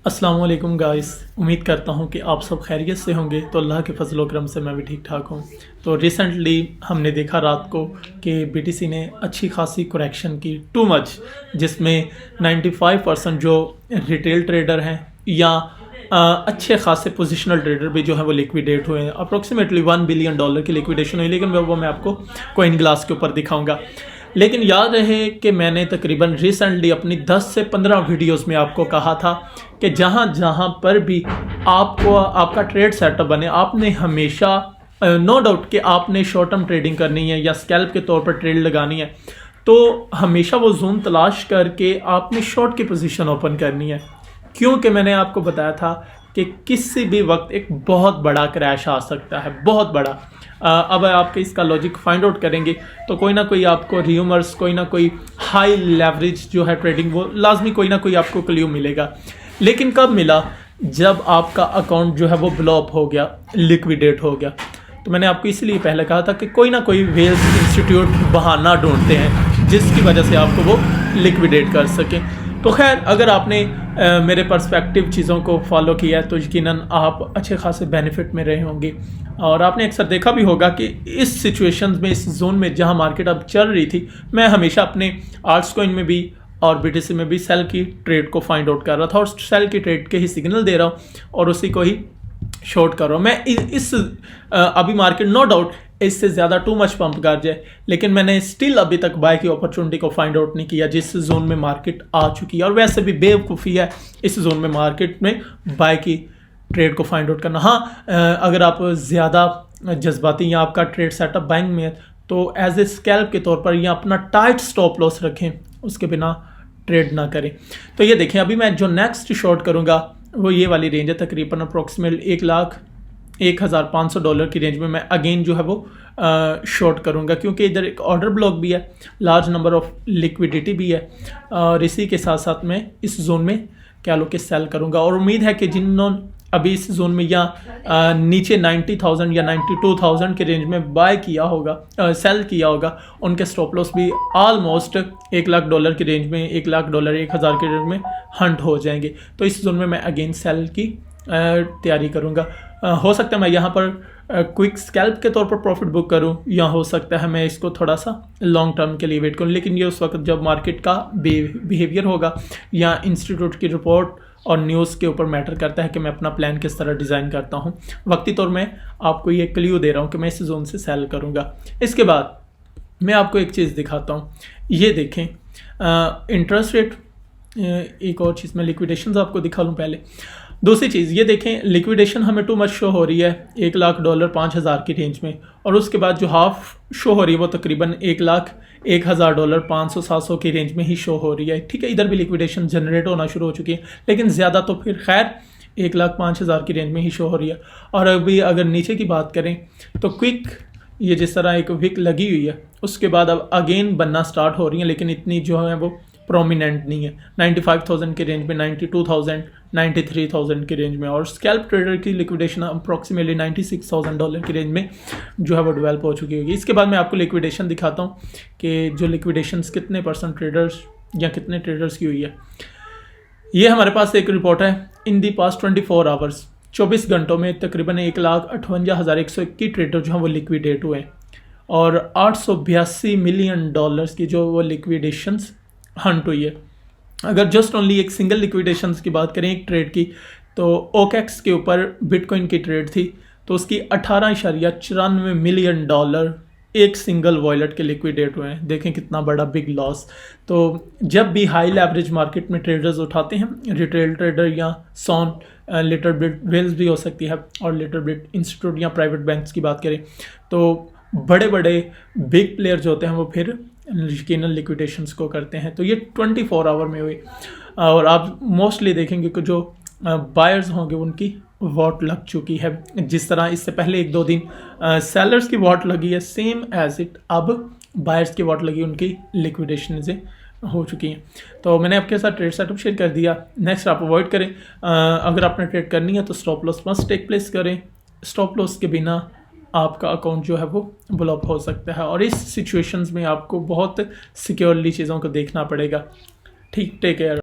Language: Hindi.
अस्सलाम वालेकुम गाइस। उम्मीद करता हूँ कि आप सब खैरियत से होंगे। तो अल्लाह के फजल व करम से मैं भी ठीक ठाक हूँ। तो रिसेंटली हमने देखा रात को कि बीटीसी ने अच्छी खासी करेक्शन की, टू मच, जिसमें 95% जो रिटेल ट्रेडर हैं या अच्छे खासे पोजिशनल ट्रेडर भी जो हैं वो लिक्विडेट हुए हैं। अप्रोक्सीमेटली $1 बिलियन की लिक्विडेशन हुई, लेकिन वो मैं आपको कॉइन ग्लास के ऊपर दिखाऊंगा। लेकिन याद रहे कि मैंने तकरीबन रिसेंटली अपनी 10 से 15 वीडियोस में आपको कहा था कि जहाँ जहाँ पर भी आपको आपका ट्रेड सेटअप बने, आपने हमेशा नो डाउट कि आपने शॉर्ट टर्म ट्रेडिंग करनी है या स्कैल्प के तौर पर ट्रेड लगानी है, तो हमेशा वो जोन तलाश करके आपने शॉर्ट की पोजीशन ओपन करनी है। क्योंकि मैंने आपको बताया था कि किसी भी वक्त एक बहुत बड़ा क्रैश आ सकता है, बहुत बड़ा। अब आपके इसका लॉजिक फाइंड आउट करेंगे तो कोई ना कोई आपको र्यूमर्स, कोई ना कोई हाई लेवरेज जो है ट्रेडिंग, वो लाजमी कोई ना कोई आपको क्ल्यू मिलेगा। लेकिन कब मिला? जब आपका अकाउंट जो है वो ब्लॉप हो गया, लिक्विडेट हो गया। तो मैंने आपको इसलिए पहले कहा था कि कोई ना कोई वेल्स इंस्टीट्यूट बहाना ढूंढते हैं जिसकी वजह से आपको वो लिक्विडेट कर सकें। तो खैर, अगर आपने मेरे पर्सपेक्टिव चीज़ों को फॉलो किया है तो यकीनन आप अच्छे खासे बेनिफिट में रहे होंगे। और आपने अक्सर देखा भी होगा कि इस सिचुएशंस में, इस जोन में जहां मार्केट अब चल रही थी, मैं हमेशा अपने आर्ट्स कॉइन में भी और बीटीसी में भी सेल की ट्रेड को फाइंड आउट कर रहा था और सेल की ट्रेड के ही सिग्नल दे रहा हूँ और उसी को ही शॉर्ट कर रहा हूँ। मैं इस अभी मार्केट नो डाउट इससे ज़्यादा टू मच पंप कर जाए, लेकिन मैंने स्टिल अभी तक बाय की अपॉर्चुनिटी को फाइंड आउट नहीं किया जिस जोन में मार्केट आ चुकी है। और वैसे भी बेवकूफ़ी है इस जोन में मार्केट में बाय की ट्रेड को फाइंड आउट करना। हाँ, अगर आप ज़्यादा जज्बाती या आपका ट्रेड सेटअप बाइंग में है तो एज ए स्कैल्प के तौर पर या अपना टाइट स्टॉप लॉस रखें, उसके बिना ट्रेड ना करें। तो ये देखें, अभी मैं जो नेक्स्ट शॉर्ट करूँगा वो ये वाली रेंज है, तकरीबन अप्रोक्सीमेट $1,01,500 की रेंज में मैं अगेन जो है वो शॉर्ट करूंगा, क्योंकि इधर एक ऑर्डर ब्लॉक भी है, लार्ज नंबर ऑफ लिक्विडिटी भी है और इसी के साथ साथ मैं इस जोन में क्या लो कि सेल करूंगा। और उम्मीद है कि जिन्होंने अभी इस जोन में या नीचे 90,000 या 92,000 के रेंज में बाय किया होगा, सेल किया होगा, उनके स्टॉप लॉस भी ऑलमोस्ट $1,00,000 की रेंज में, $1,00,000 1,000 के रेंज में हंट हो जाएंगे। तो इस जोन में मैं अगेन सेल की तैयारी करूंगा। हो सकता है मैं यहाँ पर क्विक स्कैल्प के तौर पर प्रॉफिट बुक करूँ, या हो सकता है मैं इसको थोड़ा सा लॉन्ग टर्म के लिए वेट करूँ, लेकिन ये उस वक्त जब मार्केट का बिहेवियर होगा या इंस्टीट्यूट की रिपोर्ट और न्यूज़ के ऊपर मैटर करता है कि मैं अपना प्लान किस तरह डिज़ाइन करता हूँ। वक्ती तौर में आपको ये क्ल्यू दे रहा हूँ कि मैं इस जोन से सेल करूँगा। इसके बाद मैं आपको एक चीज़ दिखाता हूँ, ये देखें इंटरेस्ट रेट। एक और चीज़ मैं लिक्विडेशन आपको दिखा लूँ पहले। दूसरी चीज़ ये देखें, लिक्विडेशन हमें टू मच शो हो रही है $1,00,000 5,000 की रेंज में, और उसके बाद जो हाफ शो हो रही है वो तकरीबन $1,01,000 500-700 की रेंज में ही शो हो रही है। ठीक है, इधर भी लिक्विडेशन जनरेट होना शुरू हो चुकी है, लेकिन ज़्यादा तो फिर खैर 1,05,000 की रेंज में ही शो हो रही है। और अभी अगर नीचे की बात करें तो क्विक, ये जिस तरह एक विक लगी हुई है, उसके बाद अब अगेन बनना स्टार्ट हो रही है, लेकिन इतनी जो है वो प्रोमिनेंट नहीं है। 95,000 की रेंज में, 92,000, 93,000 की रेंज में, और स्कैल्प ट्रेडर की लिक्विडेशन अप्रॉक्सीमेटली $96,000 की रेंज में जो है वो डेवलप हो चुकी होगी। इसके बाद मैं आपको लिक्विडेशन दिखाता हूँ कि जो लिक्विडेशंस कितने परसेंट ट्रेडर्स या कितने ट्रेडर्स की हुई है। ये हमारे पास एक रिपोर्ट है, इन दी पास्ट 24 आवर्स, 24 घंटों में तकरीबन $1,58,121 ट्रेडर जो हैं वो लिक्विडेट हुए हैं और $882 मिलियन की जो वो लिक्विडेशंस हंट हुई है। अगर जस्ट ओनली एक सिंगल लिक्विडेशंस की बात करें एक ट्रेड की, तो ओकेक्स के ऊपर बिटकॉइन की ट्रेड थी, तो उसकी $18.94 मिलियन एक सिंगल वॉलेट के लिक्विडेट हुए हैं। देखें कितना बड़ा बिग लॉस। तो जब भी हाई लेवरेज मार्केट में ट्रेडर्स उठाते हैं, रिटेल ट्रेडर या सॉन, लिटिल बिट वेल्स भी हो सकती है, और लिटिल बिट इंस्टीट्यूट या प्राइवेट बैंक्स की बात करें, तो बड़े बड़े बिग प्लेयर जो होते हैं वो फिर यकीनन लिक्विडेशंस को करते हैं। तो ये 24 आवर में हुई, और आप मोस्टली देखेंगे कि जो बायर्स होंगे उनकी वॉट लग चुकी है। जिस तरह इससे पहले 1-2 दिन सेलर्स की वॉट लगी है, सेम एज इट अब बायर्स की वॉट लगी, उनकी लिक्विडेशन से हो चुकी हैं। तो मैंने आपके साथ ट्रेड सेटअप शेयर कर दिया। नेक्स्ट आप अवॉइड करें, अगर आपने ट्रेड करनी है तो stop loss must take place करें। स्टॉप लॉस के बिना आपका अकाउंट जो है वो ब्लॉक हो सकता है, और इस सिचुएशंस में आपको बहुत सिक्योरली चीज़ों को देखना पड़ेगा। ठीक, टेक केयर।